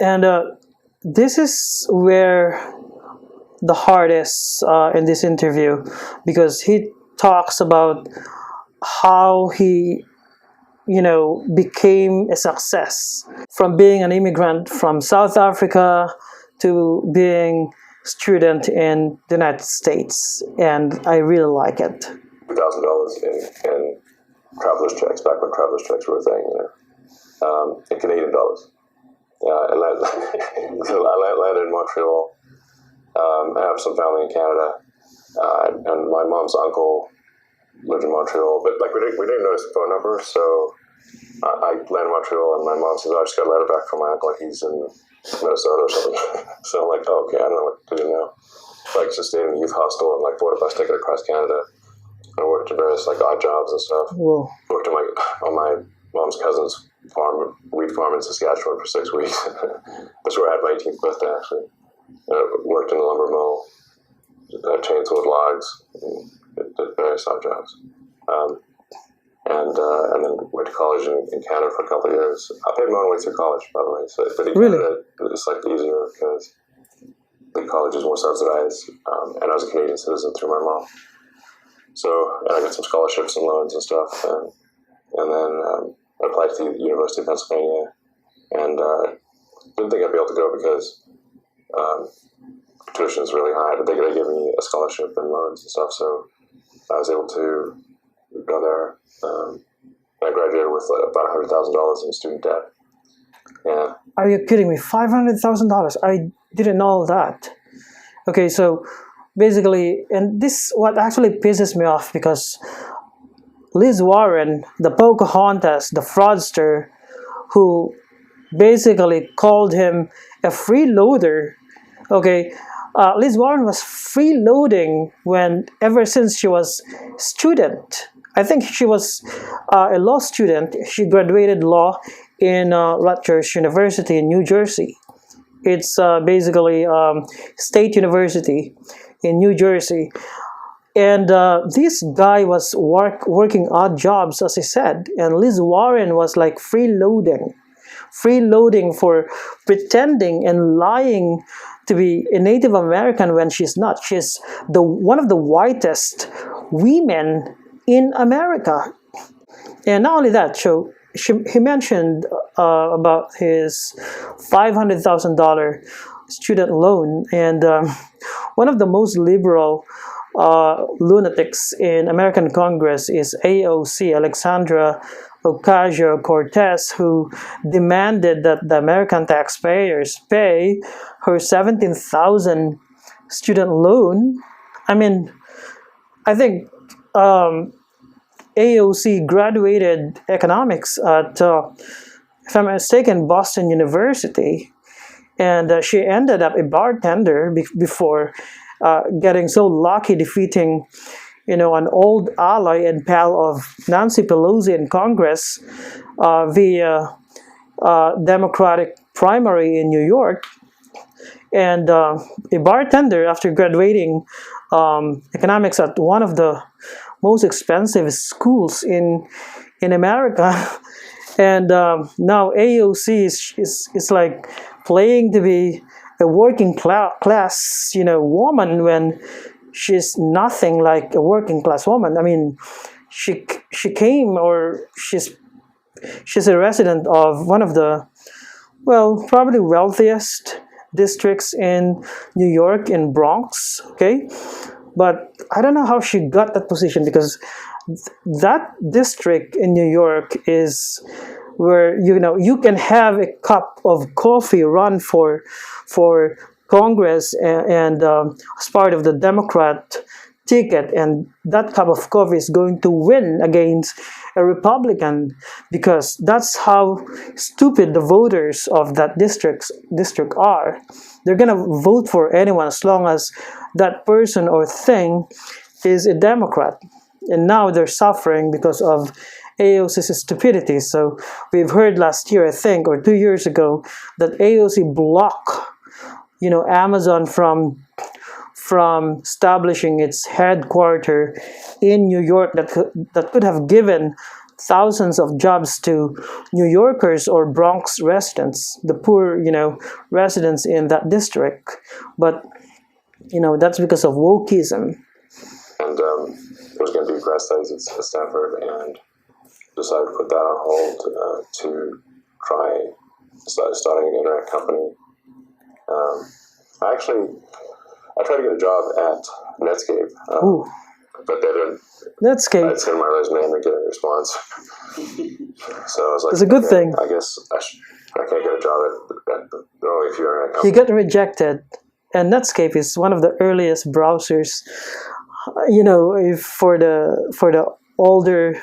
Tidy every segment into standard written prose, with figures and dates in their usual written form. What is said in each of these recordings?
And this is where the heart is in this interview, because he talks about how he became a success from being an immigrant from South Africa to being student in the United States, and I really like it. $2,000 in traveler's checks, back when traveler's checks were a thing, in Canadian dollars. I landed in Montreal. I have some family in Canada, and my mom's uncle lived in Montreal, but we didn't know his phone number, so I landed in Montreal, and my mom says, "I just got a letter back from my uncle. He's in Minnesota or something." So I'm like, "Oh, okay, I don't know what to do now." So I just stayed in the youth hostel and bought a bus ticket across Canada. I worked at various odd jobs and stuff. Whoa. Worked on my mom's cousin's farm, wheat farm in Saskatchewan for 6 weeks. That's where I had my 18th birthday, actually. Worked in a lumber mill, chainsawed logs, and did various odd jobs. And then went to college in Canada for a couple of years. I paid my own way through college, by the way. So, but in Really? Canada, it's easier because the college is more subsidized, and I was a Canadian citizen through my mom. So, and I got some scholarships and loans and stuff, and then I applied to the University of Pennsylvania, and didn't think I'd be able to go because tuition is really high, but they gave me a scholarship and loans and stuff, so I was able to go there. I graduated with about $100,000 in student debt. Yeah. Are you kidding me? $500,000? I didn't know that. Okay, so basically, and this what actually pisses me off, because Liz Warren, the Pocahontas, the fraudster, who basically called him a freeloader. Okay, Liz Warren was freeloading ever since she was a student. I think she was a law student. She graduated law in Rutgers University in New Jersey. It's basically state university in New Jersey. And this guy was working odd jobs, as I said. And Liz Warren was freeloading for pretending and lying to be a Native American when she's not. She's one of the whitest women in America. And not only that, so he mentioned about his $500,000 student loan, and one of the most liberal lunatics in American Congress is AOC, Alexandra Ocasio-Cortez, who demanded that the American taxpayers pay her $17,000 student loan. I mean, I think AOC graduated economics at, if I'm mistaken, Boston University, and she ended up a bartender before getting so lucky defeating, an old ally and pal of Nancy Pelosi in Congress via Democratic primary in New York. And a bartender, after graduating economics at one of the most expensive schools in America, and now AOC is playing to be a working class woman when she's nothing like a working class woman. I mean, she came, or she's a resident of one of the, well, probably wealthiest districts in New York, in Bronx. Okay, but I don't know how she got that position, because that district in New York is where you can have a cup of coffee run for Congress and as part of the Democrat ticket, and that cup of coffee is going to win against a Republican, because that's how stupid the voters of that district are. They're gonna vote for anyone as long as that person or thing is a Democrat, and now they're suffering because of AOC's stupidity. So we've heard last year, I think, or 2 years ago, that AOC blocked Amazon from establishing its headquarters in New York that could have given thousands of jobs to New Yorkers or Bronx residents, the poor, residents in that district. But, that's because of wokeism. And I was going to do grass studies at Stanford and decided to put that on hold to try starting an internet company. I tried to get a job at Netscape, but they didn't. Netscape. I'd send my resume and get a response. So I was like, it's a good thing. I guess I can't get a job at there are only a few internet companies. He got rejected, and Netscape is one of the earliest browsers. If for the older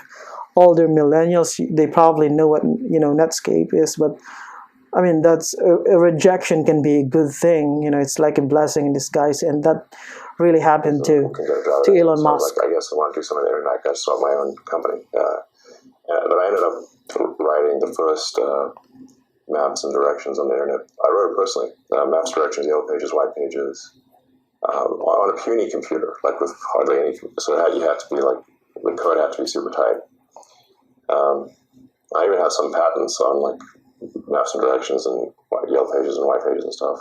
millennials, they probably know what Netscape is, but I mean, that's a rejection can be a good thing. It's like a blessing in disguise, and that really happened to Elon Musk. I guess I want to do some of the internet. I start my own company, but I ended up writing the first maps and directions on the internet. I wrote it personally. Maps, directions, yellow pages, white pages, on a puny computer, like with hardly any. So you had to be like the code had to be super tight. I even have some patents on like maps and directions and yellow pages and white pages and stuff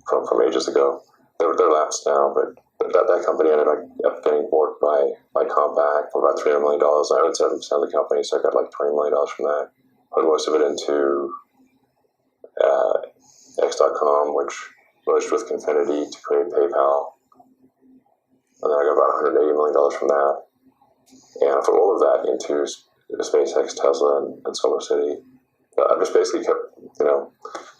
from ages ago. They're lapsed now, but that company ended up getting bought by Compaq for about $300 million. I owned 7% of the company, so I got like $20 million from that. Put most of it into X.com, which merged with Confinity to create PayPal. And then I got about $180 million from that. And I put all of that into SpaceX, Tesla, and Solar City. I just basically kept all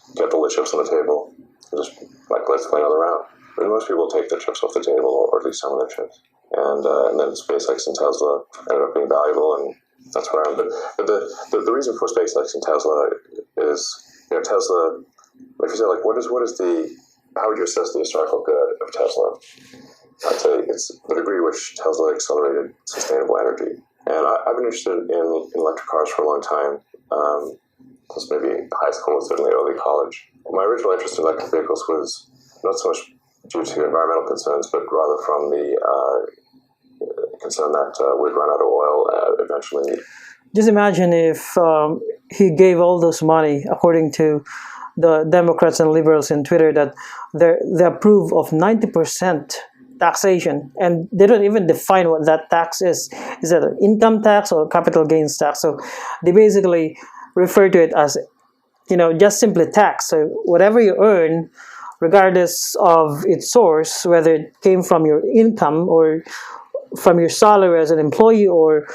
the chips on the table and just let's play another round. I mean, most people take their chips off the table, or at least some of their chips. And then SpaceX and Tesla ended up being valuable, and that's where I am. But the reason for SpaceX and Tesla is, Tesla, like you said, how would you assess the historical good of Tesla? I'd say it's the degree to which Tesla accelerated sustainable energy. And I've been interested in electric cars for a long time. Since maybe high school, certainly early college. My original interest in electric vehicles was not so much due to environmental concerns, but rather from the concern that we'd run out of oil eventually. Just imagine if he gave all those money, according to the Democrats and liberals in Twitter, that they approve of 90% taxation, and they don't even define what that tax is. Is that an income tax or capital gains tax? So they basically refer to it as, just simply tax. So whatever you earn, regardless of its source, whether it came from your income or from your salary as an employee or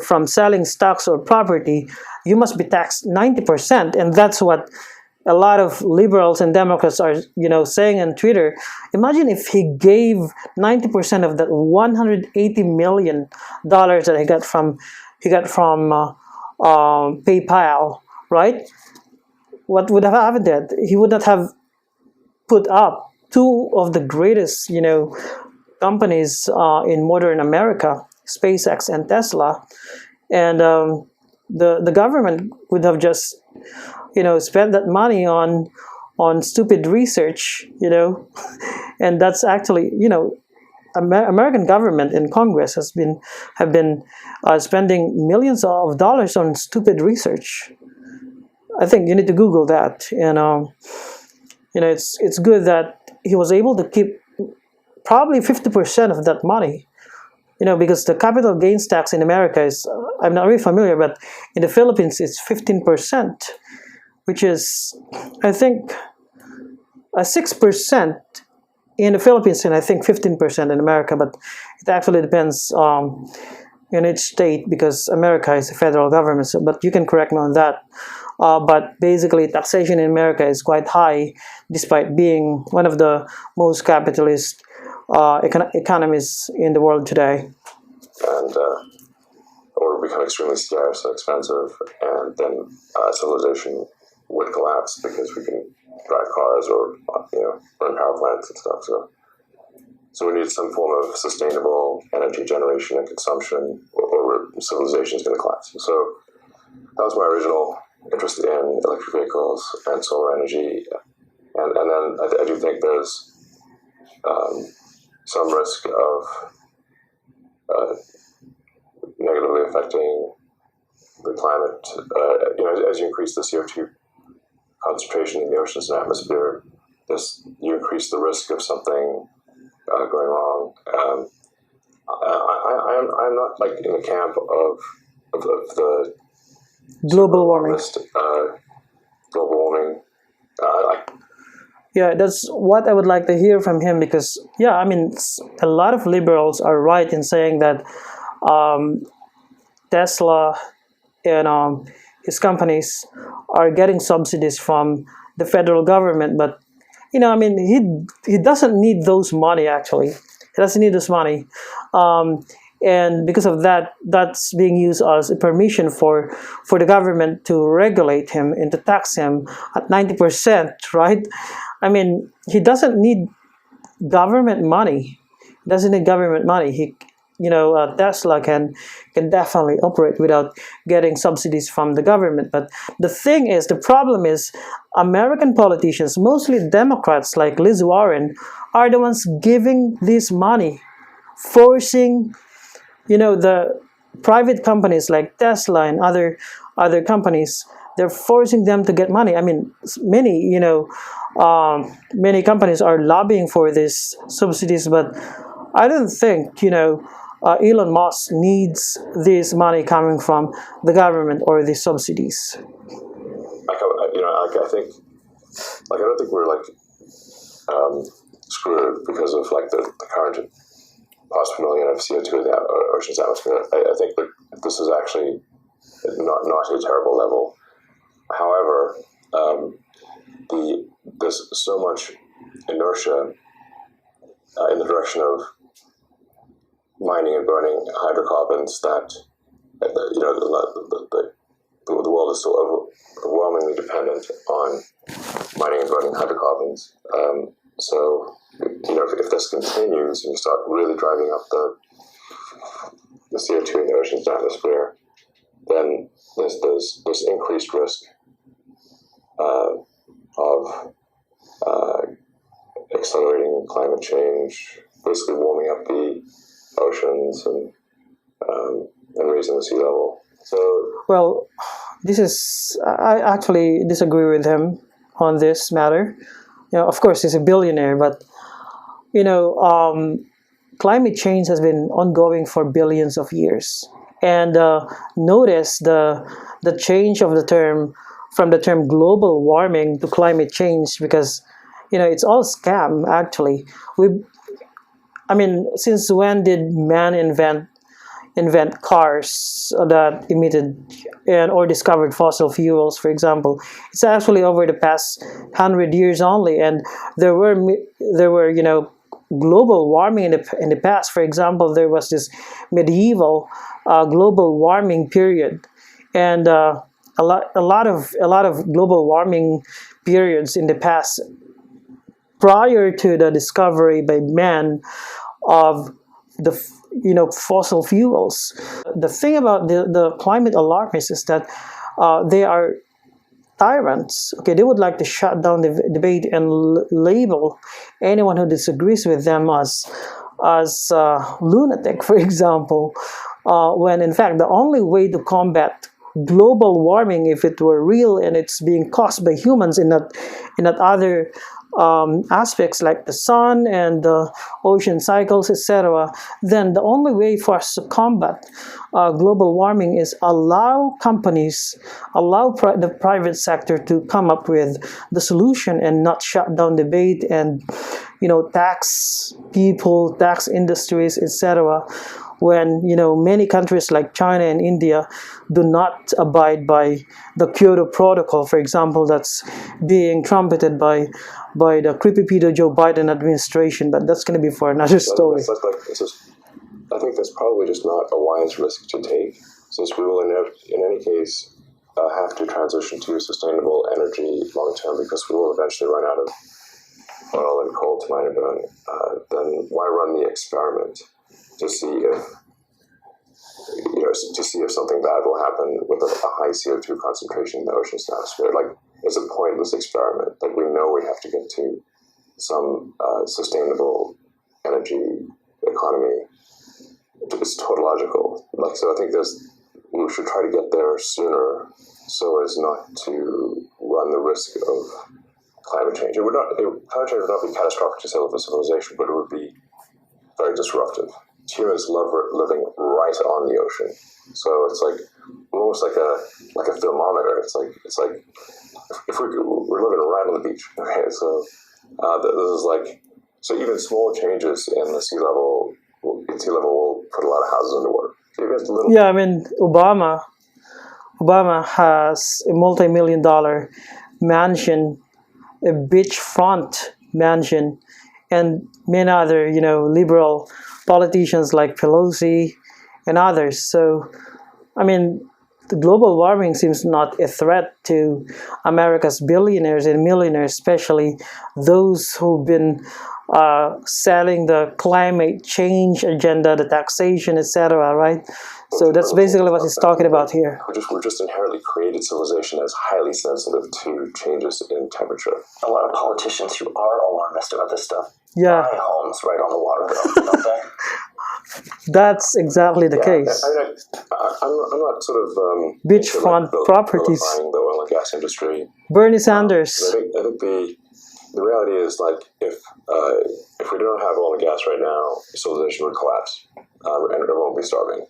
from selling stocks or property, you must be taxed 90%. And that's what a lot of liberals and Democrats are, saying on Twitter. Imagine if he gave 90% of that $180 million that he got from PayPal, right? What would have happened then? He would not have put up two of the greatest, companies in modern America, SpaceX and Tesla, and the government would have just, spent that money on stupid research, and that's actually, American government and Congress have been spending millions of dollars on stupid research. I think you need to Google that, and it's good that he was able to keep probably 50% of that money, because the capital gains tax in America is, I'm not really familiar, but in the Philippines it's 15%, which is, I think, 6% in the Philippines, and I think 15% in America, but it actually depends in each state, because America is a federal government, but you can correct me on that. But basically, taxation in America is quite high, despite being one of the most capitalist economies in the world today. And or become extremely scarce and expensive, and then civilization would collapse because we can drive cars or run power plants and stuff. So we need some form of sustainable energy generation and consumption, or civilization is going to collapse. So that was my original interest in electric vehicles and solar energy, and then I do think there's some risk of negatively affecting the climate, as you increase the CO2 concentration in the oceans and atmosphere, you increase the risk of something going wrong. I'm not like in the camp of the Global warming. Global warming. Yeah, that's what I would like to hear from him because, yeah, I mean, a lot of liberals are right in saying that Tesla and his companies are getting subsidies from the federal government, but I mean, he doesn't need those money actually. He doesn't need this money, and because of that, that's being used as a permission for the government to regulate him and to tax him at 90%, right? I mean, he doesn't need government money. He doesn't need government money. Tesla can definitely operate without getting subsidies from the government. But the problem is, American politicians, mostly Democrats like Liz Warren, are the ones giving this money, forcing, the private companies like Tesla and other companies. They're forcing them to get money. I mean, many companies are lobbying for these subsidies, but I don't think Elon Musk needs this money coming from the government or the subsidies. I think, I don't think we're screwed because of the current possible million of CO2 in the ocean's atmosphere. I think that this is actually not a terrible level. However, there's so much inertia in the direction of mining and burning hydrocarbons that the world is still overwhelmingly dependent on mining and burning hydrocarbons. So if this continues and you start really driving up the CO2 in the ocean's atmosphere, then there's increased risk of accelerating climate change, basically warming up the oceans and raising the sea level. Well, I actually disagree with him on this matter. Of course, he's a billionaire, but climate change has been ongoing for billions of years. And notice the change of the term from the term global warming to climate change, because it's all scam actually. Since when did man invent cars that emitted or discovered fossil fuels, for example? It's actually over the past 100 years only, and there were global warming in the past. For example, there was this medieval global warming period, and a lot of global warming periods in the past prior to the discovery by man of the fossil fuels. The thing about the climate alarmists is that they are tyrants. Okay, they would like to shut down the debate and label anyone who disagrees with them as lunatic, for example, when in fact the only way to combat global warming, if it were real and it's being caused by humans in that other aspects like the sun and the ocean cycles, etc., then the only way for us to combat global warming is allow the private sector to come up with the solution and not shut down debate and tax people, tax industries, etc., when many countries like China and India do not abide by the Kyoto Protocol, for example, that's being trumpeted by the creepy Peter Joe Biden administration. But that's going to be for another story. I think that's probably just not a wise risk to take, since we will in any case have to transition to sustainable energy long term, because we will eventually run out of oil and coal to mine and burn. Then why run the experiment to see if something bad will happen with a high CO2 concentration in the ocean's atmosphere? It's a pointless experiment. We know we have to get to some sustainable energy economy. It's tautological. So I think there's we should try to get there sooner so as not to run the risk of climate change. Climate change would not be catastrophic to civilization, but it would be very disruptive. Humans love living right on the ocean, so it's like almost like a thermometer. It's like if we're living right on the beach. Okay, so this is like, so even small changes in the sea level will put a lot of houses underwater. Yeah, I mean, Obama has a multi-million-dollar mansion, a beachfront mansion, and many other, liberal politicians like Pelosi and others. So, I mean, the global warming seems not a threat to America's billionaires and millionaires, especially those who've been selling the climate change agenda, the taxation, etc. Right? So that's basically what he's talking about here. We're just inherently created civilization as highly sensitive to changes in temperature. A lot of politicians who are alarmist about this stuff Yeah, buy homes right on the water, though, don't they? that's exactly the case. I'm not sort of Beachfront properties. vilifying the oil and gas industry. Bernie Sanders. I think the reality is, like, if we don't have oil and gas right now, civilization would collapse, and everyone will be starving.